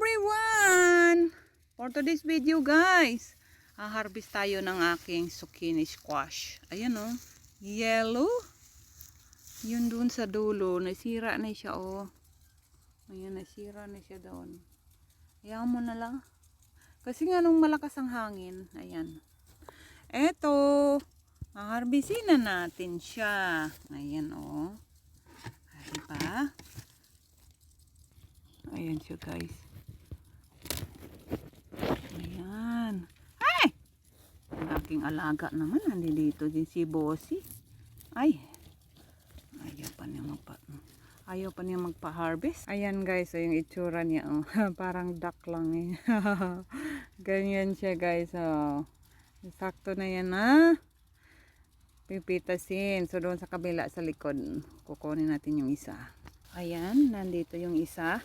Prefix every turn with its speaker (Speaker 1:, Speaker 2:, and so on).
Speaker 1: everyone! For today's video guys, harvest tayo ng aking zucchini squash. Ayan o, yellow. Yun dun sa dulo, nasira na siya o. Ayan, nasira na siya doon. Hayaan mo na lang. Kasi nga nung malakas ang hangin, ayan. Eto, harvestin na natin siya. Ayan o. Diba? Ayan siya guys. Ayan. Ay! Ang aking alaga naman. Nandito din si Bossy. Ay! Ayaw pa niya magpa-harvest. Ayan guys. Yung itsura niya. Oh. Parang duck lang eh. Ganyan siya guys. Oh. Sakto na yan ha. Pipitasin. So doon sa kabila sa likod. Kukunin natin yung isa. Ayan. Nandito yung isa.